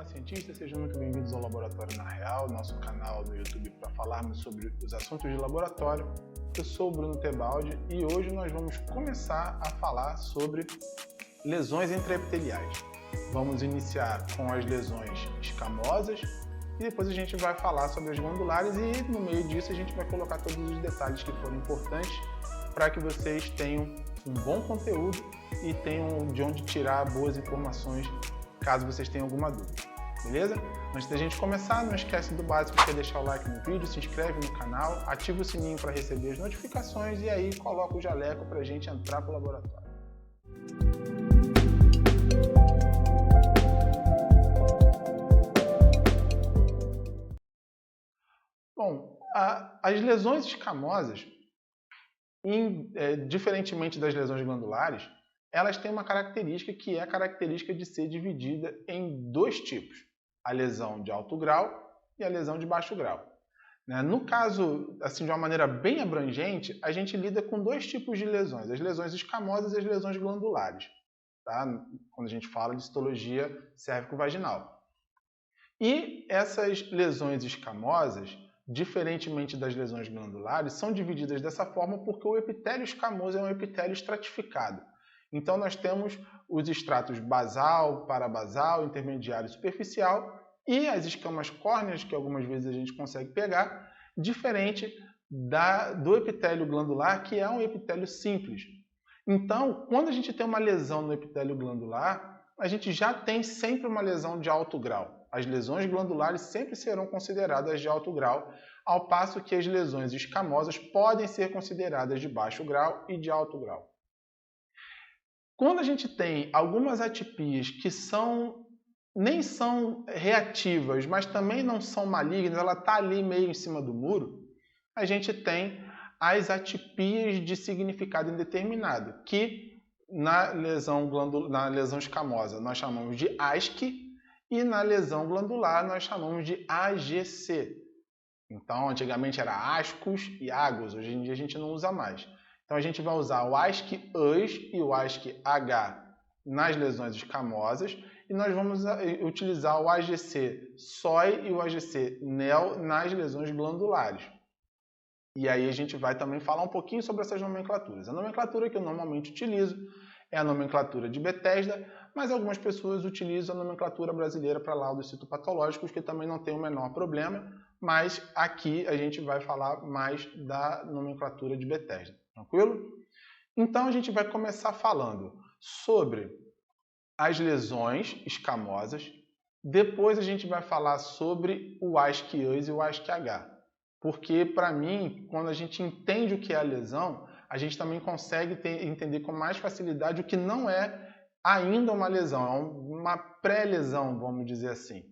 Olá, cientistas, sejam muito bem-vindos ao Laboratório na Real, nosso canal no YouTube para falarmos sobre os assuntos de laboratório. Eu sou o Bruno Tebaldi e hoje nós vamos começar a falar sobre lesões intraepiteliais. Vamos iniciar com as lesões escamosas e depois a gente vai falar sobre as glandulares e no meio disso a gente vai colocar todos os detalhes que foram importantes para que vocês tenham um bom conteúdo e tenham de onde tirar boas informações caso vocês tenham alguma dúvida, beleza? Antes da gente começar, não esquece do básico, que é deixar o like no vídeo, se inscreve no canal, ativa o sininho para receber as notificações e aí coloca o jaleco para a gente entrar para o laboratório. Bom, as lesões escamosas, diferentemente das lesões glandulares, elas têm uma característica que é a característica de ser dividida em dois tipos, a lesão de alto grau e a lesão de baixo grau. No caso, assim, de uma maneira bem abrangente, a gente lida com dois tipos de lesões, as lesões escamosas e as lesões glandulares, tá? Quando a gente fala de histologia cérvico-vaginal. E essas lesões escamosas, diferentemente das lesões glandulares, são divididas dessa forma porque o epitélio escamoso é um epitélio estratificado. Então, nós temos os estratos basal, parabasal, intermediário e superficial e as escamas córneas, que algumas vezes a gente consegue pegar, diferente do epitélio glandular, que é um epitélio simples. Então, quando a gente tem uma lesão no epitélio glandular, a gente já tem sempre uma lesão de alto grau. As lesões glandulares sempre serão consideradas de alto grau, ao passo que as lesões escamosas podem ser consideradas de baixo grau e de alto grau. Quando a gente tem algumas atipias que nem são reativas, mas também não são malignas, ela está ali meio em cima do muro, a gente tem as atipias de significado indeterminado, que na lesão escamosa nós chamamos de ASC e na lesão glandular nós chamamos de AGC. Então, antigamente era ASCUS e AGOS, hoje em dia a gente não usa mais. Então, a gente vai usar o ASC-US e o ASC-H nas lesões escamosas e nós vamos utilizar o AGC-SOI e o AGC-NEL nas lesões glandulares. E aí a gente vai também falar um pouquinho sobre essas nomenclaturas. A nomenclatura que eu normalmente utilizo é a nomenclatura de Bethesda, mas algumas pessoas utilizam a nomenclatura brasileira para laudos citopatológicos, que também não tem o menor problema, mas aqui a gente vai falar mais da nomenclatura de Bethesda. Tranquilo? Então a gente vai começar falando sobre as lesões escamosas, depois a gente vai falar sobre o ASC-US e o ASC-H, porque para mim, quando a gente entende o que é a lesão, a gente também consegue entender com mais facilidade o que não é ainda uma lesão, é uma pré-lesão, vamos dizer assim,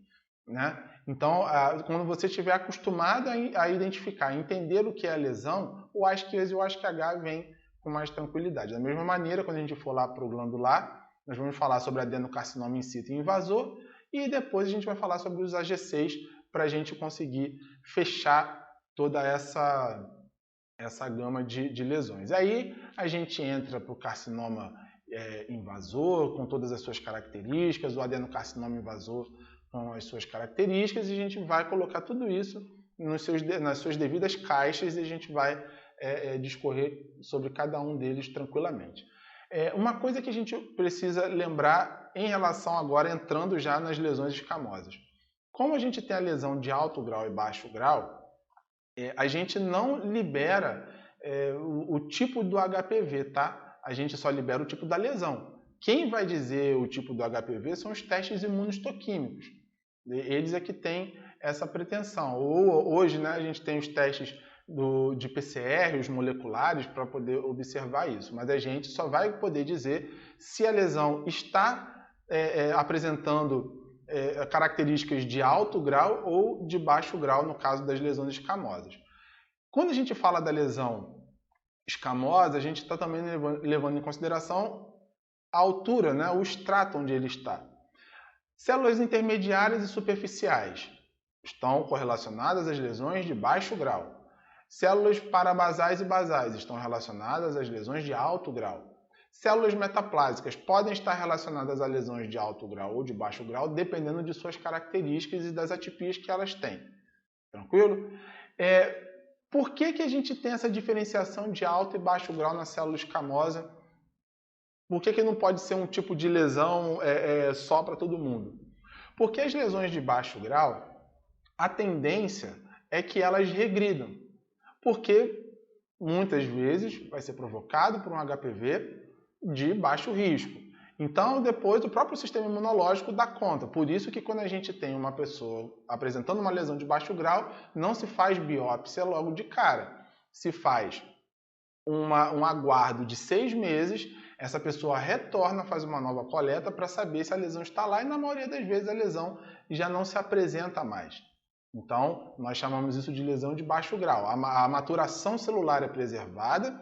né? Então, quando você estiver acostumado a identificar, a entender o que é a lesão, o ASC-US e o ASC-H vem com mais tranquilidade. Da mesma maneira, quando a gente for lá para o glandular, nós vamos falar sobre adenocarcinoma in situ e invasor e depois a gente vai falar sobre os AGCs para a gente conseguir fechar toda essa gama de lesões. Aí a gente entra para o carcinoma invasor, com todas as suas características, o adenocarcinoma invasor com as suas características, e a gente vai colocar tudo isso nas suas devidas caixas e a gente vai discorrer sobre cada um deles tranquilamente. Uma coisa que a gente precisa lembrar em relação agora, entrando já nas lesões escamosas. Como a gente tem a lesão de alto grau e baixo grau, a gente não libera o tipo do HPV, tá? A gente só libera o tipo da lesão. Quem vai dizer o tipo do HPV são os testes imunohistoquímicos. Eles é que têm essa pretensão. Hoje, né, a gente tem os testes de PCR, os moleculares, para poder observar isso. Mas a gente só vai poder dizer se a lesão está apresentando características de alto grau ou de baixo grau, no caso das lesões escamosas. Quando a gente fala da lesão escamosa, a gente está também levando em consideração a altura, né, o estrato onde ele está. Células intermediárias e superficiais estão correlacionadas às lesões de baixo grau. Células parabasais e basais estão relacionadas às lesões de alto grau. Células metaplásicas podem estar relacionadas a lesões de alto grau ou de baixo grau, dependendo de suas características e das atipias que elas têm. Tranquilo? Por que a gente tem essa diferenciação de alto e baixo grau na célula escamosa? Por que não pode ser um tipo de lesão só para todo mundo? Porque as lesões de baixo grau, a tendência é que elas regridam. Porque muitas vezes vai ser provocado por um HPV de baixo risco. Então, depois, o próprio sistema imunológico dá conta. Por isso que quando a gente tem uma pessoa apresentando uma lesão de baixo grau, não se faz biópsia logo de cara. Se faz um aguardo de 6 meses, essa pessoa retorna, faz uma nova coleta para saber se a lesão está lá e, na maioria das vezes, a lesão já não se apresenta mais. Então, nós chamamos isso de lesão de baixo grau. A maturação celular é preservada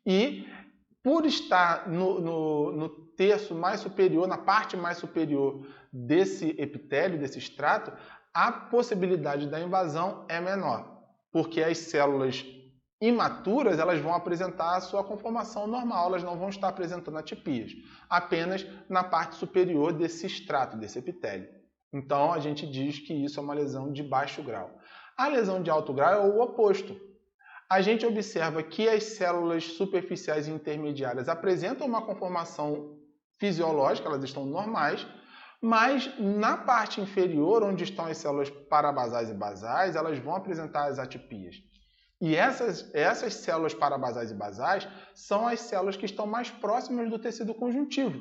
e, por estar no terço mais superior, na parte mais superior desse epitélio, desse extrato, a possibilidade da invasão é menor, porque as células imaturas elas vão apresentar a sua conformação normal, elas não vão estar apresentando atipias, apenas na parte superior desse extrato, desse epitélio. Então, a gente diz que isso é uma lesão de baixo grau. A lesão de alto grau é o oposto. A gente observa que as células superficiais e intermediárias apresentam uma conformação fisiológica, elas estão normais, mas na parte inferior, onde estão as células parabasais e basais, elas vão apresentar as atipias. E essas células parabasais e basais são as células que estão mais próximas do tecido conjuntivo.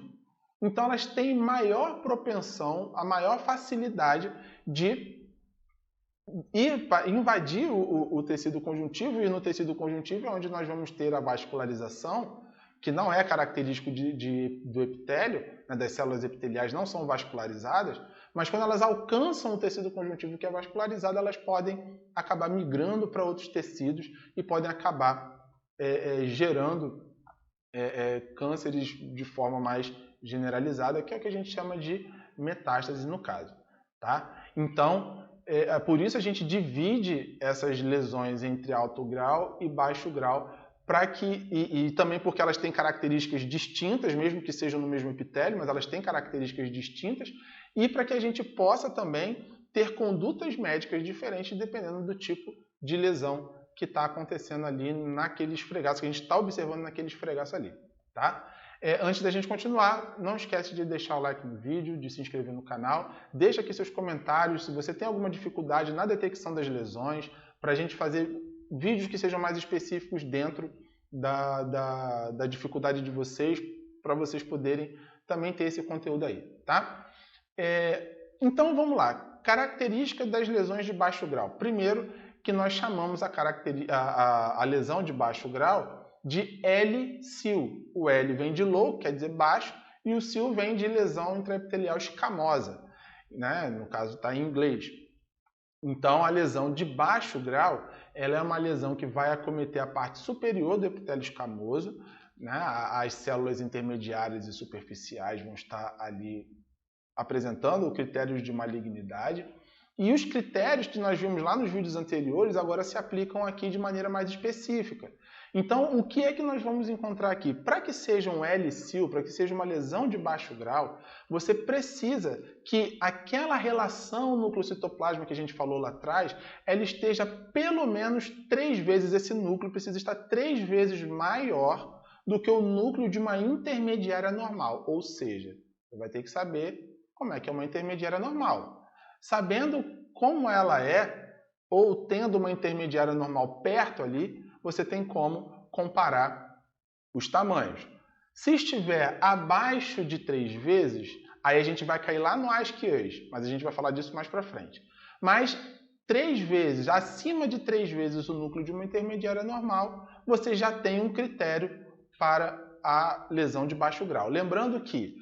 Então, elas têm maior propensão, a maior facilidade de invadir o tecido conjuntivo, e no tecido conjuntivo é onde nós vamos ter a vascularização, que não é característico do epitélio, né, das células epiteliais não são vascularizadas, mas quando elas alcançam o tecido conjuntivo que é vascularizado, elas podem acabar migrando para outros tecidos e podem acabar gerando cânceres de forma mais generalizada, que é o que a gente chama de metástase no caso. Tá? Então, por isso a gente divide essas lesões entre alto grau e baixo grau, e também porque elas têm características distintas, mesmo que sejam no mesmo epitélio, mas elas têm características distintas, e para que a gente possa também ter condutas médicas diferentes dependendo do tipo de lesão que está acontecendo ali naquele esfregaço, que a gente está observando naquele esfregaço ali. Tá? Antes da gente continuar, não esquece de deixar o like no vídeo, de se inscrever no canal, deixa aqui seus comentários se você tem alguma dificuldade na detecção das lesões, para a gente fazer vídeos que sejam mais específicos dentro da dificuldade de vocês, para vocês poderem também ter esse conteúdo aí, tá? Então vamos lá, característica das lesões de baixo grau. Primeiro, que nós chamamos a lesão de baixo grau de L-sil. O L vem de low, quer dizer baixo, e o sil vem de lesão intraepitelial escamosa, né? No caso está em inglês. Então, a lesão de baixo grau, ela é uma lesão que vai acometer a parte superior do epitélio escamoso, né? As células intermediárias e superficiais vão estar ali apresentando critérios de malignidade. E os critérios que nós vimos lá nos vídeos anteriores agora se aplicam aqui de maneira mais específica. Então, o que é que nós vamos encontrar aqui? Para que seja um L-sil, para que seja uma lesão de baixo grau, você precisa que aquela relação núcleo-citoplasma que a gente falou lá atrás, ela esteja pelo menos 3 vezes, esse núcleo precisa estar 3 vezes maior do que o núcleo de uma intermediária normal. Ou seja, você vai ter que saber como é que é uma intermediária normal. Sabendo como ela é, ou tendo uma intermediária normal perto ali, você tem como comparar os tamanhos. Se estiver abaixo de 3 vezes, aí a gente vai cair lá no ASC-US, mas a gente vai falar disso mais para frente. Mas 3 vezes, acima de 3 vezes o núcleo de uma intermediária normal, você já tem um critério para a lesão de baixo grau. Lembrando que,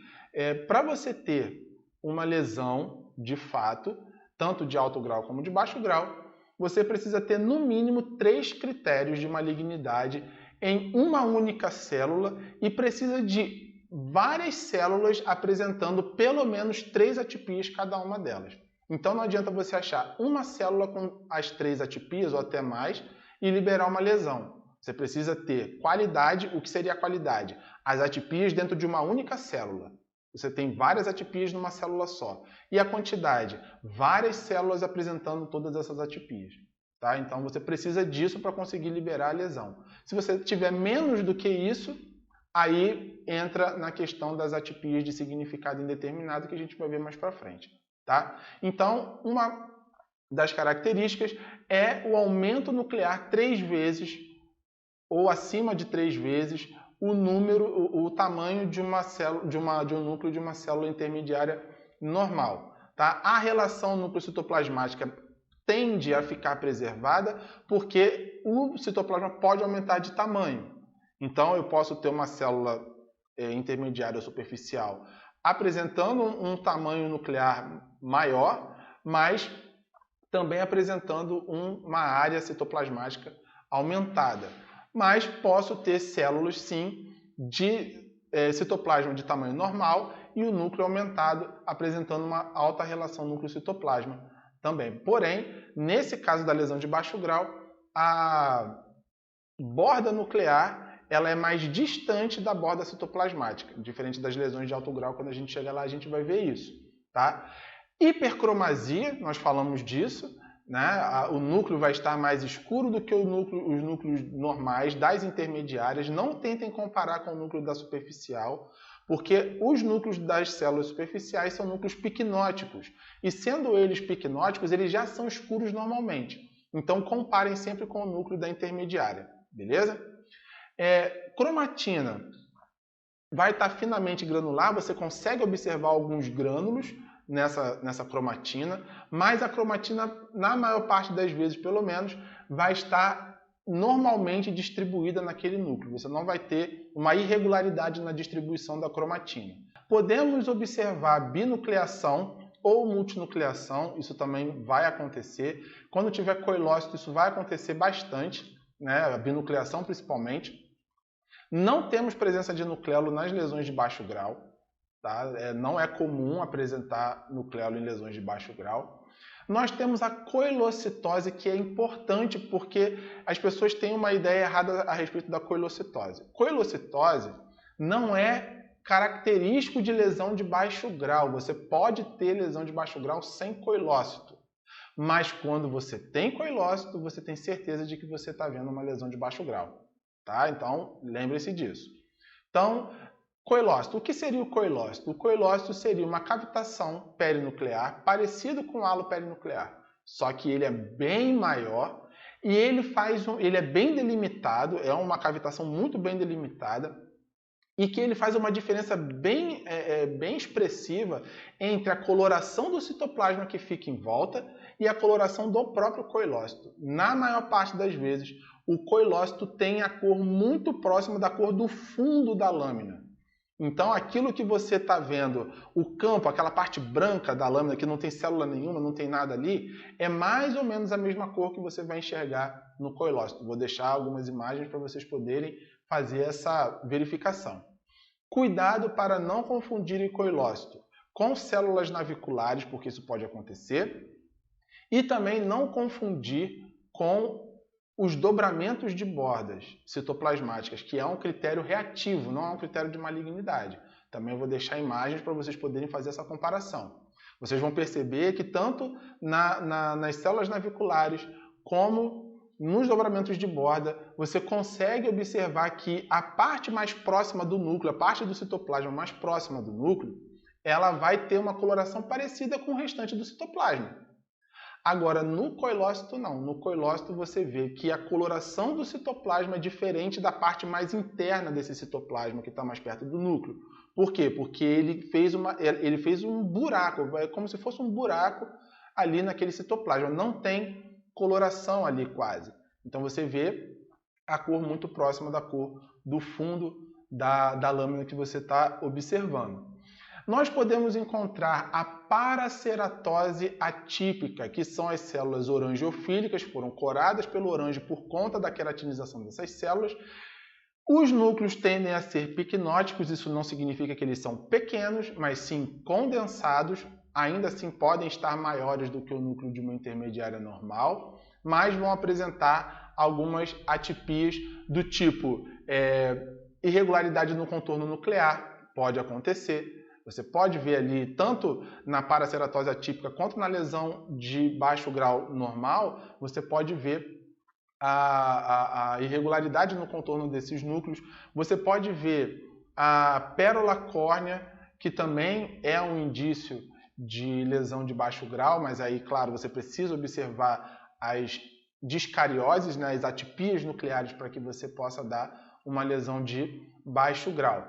para você ter uma lesão de fato, tanto de alto grau como de baixo grau, você precisa ter no mínimo 3 critérios de malignidade em uma única célula e precisa de várias células apresentando pelo menos 3 atipias cada uma delas. Então não adianta você achar uma célula com as 3 atipias ou até mais e liberar uma lesão. Você precisa ter qualidade. O que seria a qualidade? As atipias dentro de uma única célula. Você tem várias atipias numa célula só. E a quantidade? Várias células apresentando todas essas atipias. Tá? Então você precisa disso para conseguir liberar a lesão. Se você tiver menos do que isso, aí entra na questão das atipias de significado indeterminado, que a gente vai ver mais para frente. Tá? Então, uma das características é o aumento nuclear 3 vezes ou acima de 3 vezes o tamanho de uma célula, de um núcleo de uma célula intermediária normal. Tá? A relação núcleo-citoplasmática tende a ficar preservada porque o citoplasma pode aumentar de tamanho. Então, eu posso ter uma célula intermediária superficial apresentando um tamanho nuclear maior, mas também apresentando uma área citoplasmática aumentada. Mas posso ter células, sim, de citoplasma de tamanho normal e o núcleo aumentado, apresentando uma alta relação núcleo-citoplasma também. Porém, nesse caso da lesão de baixo grau, a borda nuclear ela é mais distante da borda citoplasmática, diferente das lesões de alto grau. Quando a gente chega lá, a gente vai ver isso. Tá? Hipercromasia, nós falamos disso, né? O núcleo vai estar mais escuro do que os núcleos normais das intermediárias. Não tentem comparar com o núcleo da superficial, porque os núcleos das células superficiais são núcleos piquenóticos. E sendo eles piquenóticos, eles já são escuros normalmente. Então, comparem sempre com o núcleo da intermediária. Beleza? Cromatina vai estar finamente granular. Você consegue observar alguns grânulos nessa cromatina, mas a cromatina, na maior parte das vezes, pelo menos, vai estar normalmente distribuída naquele núcleo. Você não vai ter uma irregularidade na distribuição da cromatina. Podemos observar binucleação ou multinucleação, isso também vai acontecer. Quando tiver coilócito, isso vai acontecer bastante, né? A binucleação principalmente. Não temos presença de nucleolo nas lesões de baixo grau. Tá? Não é comum apresentar nucleolo em lesões de baixo grau. Nós temos a coilocitose, que é importante porque as pessoas têm uma ideia errada a respeito da coilocitose. Coilocitose não é característico de lesão de baixo grau. Você pode ter lesão de baixo grau sem coilócito. Mas quando você tem coilócito, você tem certeza de que você está vendo uma lesão de baixo grau. Tá? Então, lembre-se disso. Então, coilócito. O que seria o coilócito? O coilócito seria uma cavitação perinuclear parecido com o halo perinuclear, só que ele é bem maior e ele é bem delimitado, é uma cavitação muito bem delimitada e que ele faz uma diferença bem expressiva entre a coloração do citoplasma que fica em volta e a coloração do próprio coilócito. Na maior parte das vezes, o coilócito tem a cor muito próxima da cor do fundo da lâmina. Então, aquilo que você está vendo, o campo, aquela parte branca da lâmina, que não tem célula nenhuma, não tem nada ali, é mais ou menos a mesma cor que você vai enxergar no coilócito. Vou deixar algumas imagens para vocês poderem fazer essa verificação. Cuidado para não confundir coilócito com células naviculares, porque isso pode acontecer. E também não confundir com os dobramentos de bordas citoplasmáticas, que é um critério reativo, não é um critério de malignidade. Também vou deixar imagens para vocês poderem fazer essa comparação. Vocês vão perceber que tanto nas células naviculares como nos dobramentos de borda, você consegue observar que a parte mais próxima do núcleo, a parte do citoplasma mais próxima do núcleo, ela vai ter uma coloração parecida com o restante do citoplasma. Agora, no coilócito, não. No coilócito, você vê que a coloração do citoplasma é diferente da parte mais interna desse citoplasma, que está mais perto do núcleo. Por quê? Porque ele fez um buraco, é como se fosse um buraco ali naquele citoplasma. Não tem coloração ali quase. Então, você vê a cor muito próxima da cor do fundo da lâmina que você está observando. Nós podemos encontrar a paraceratose atípica, que são as células orangiofílicas, que foram coradas pelo orange por conta da queratinização dessas células. Os núcleos tendem a ser piquenóticos, isso não significa que eles são pequenos, mas sim condensados, ainda assim podem estar maiores do que o núcleo de uma intermediária normal, mas vão apresentar algumas atipias do tipo irregularidade no contorno nuclear, pode acontecer. Você pode ver ali, tanto na paraceratose atípica quanto na lesão de baixo grau normal, você pode ver a irregularidade no contorno desses núcleos. Você pode ver a pérola córnea, que também é um indício de lesão de baixo grau, mas aí, claro, você precisa observar as discarioses, né, as atipias nucleares, para que você possa dar uma lesão de baixo grau.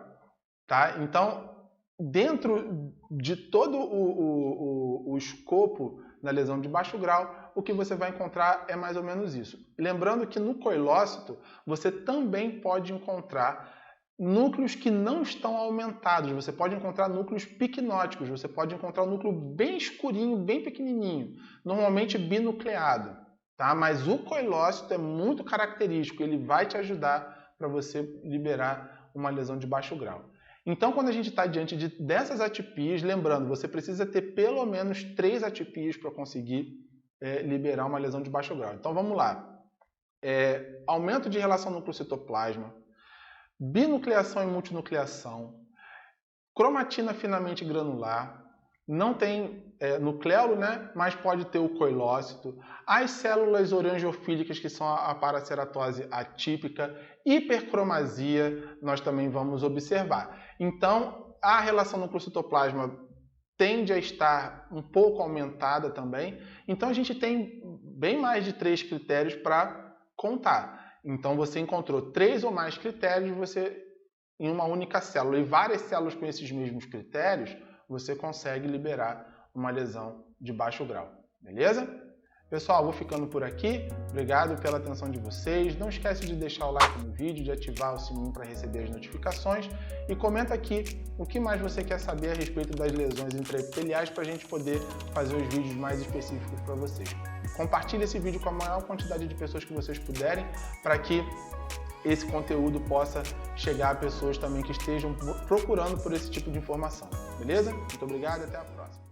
Tá? Então, dentro de todo o escopo da lesão de baixo grau, o que você vai encontrar é mais ou menos isso. Lembrando que no coilócito, você também pode encontrar núcleos que não estão aumentados, você pode encontrar núcleos piquenóticos, você pode encontrar um núcleo bem escurinho, bem pequenininho, normalmente binucleado. Tá? Mas o coilócito é muito característico, ele vai te ajudar para você liberar uma lesão de baixo grau. Então, quando a gente está diante dessas atipias, lembrando, você precisa ter pelo menos 3 atipias para conseguir liberar uma lesão de baixo grau. Então, vamos lá. Aumento de relação núcleo-citoplasma, binucleação e multinucleação, cromatina finamente granular, não tem nucleolo, né? Mas pode ter o coilócito, as células orangiofílicas, que são a paraceratose atípica, hipercromasia, nós também vamos observar. Então, a relação núcleo-citoplasma tende a estar um pouco aumentada também. Então, a gente tem bem mais de 3 critérios para contar. Então, você encontrou 3 ou mais critérios em uma única célula. E várias células com esses mesmos critérios, você consegue liberar uma lesão de baixo grau. Beleza? Pessoal, vou ficando por aqui. Obrigado pela atenção de vocês. Não esquece de deixar o like no vídeo, de ativar o sininho para receber as notificações. E comenta aqui o que mais você quer saber a respeito das lesões intraepiteliais para a gente poder fazer os vídeos mais específicos para vocês. Compartilhe esse vídeo com a maior quantidade de pessoas que vocês puderem, para que esse conteúdo possa chegar a pessoas também que estejam procurando por esse tipo de informação. Beleza? Muito obrigado e até a próxima.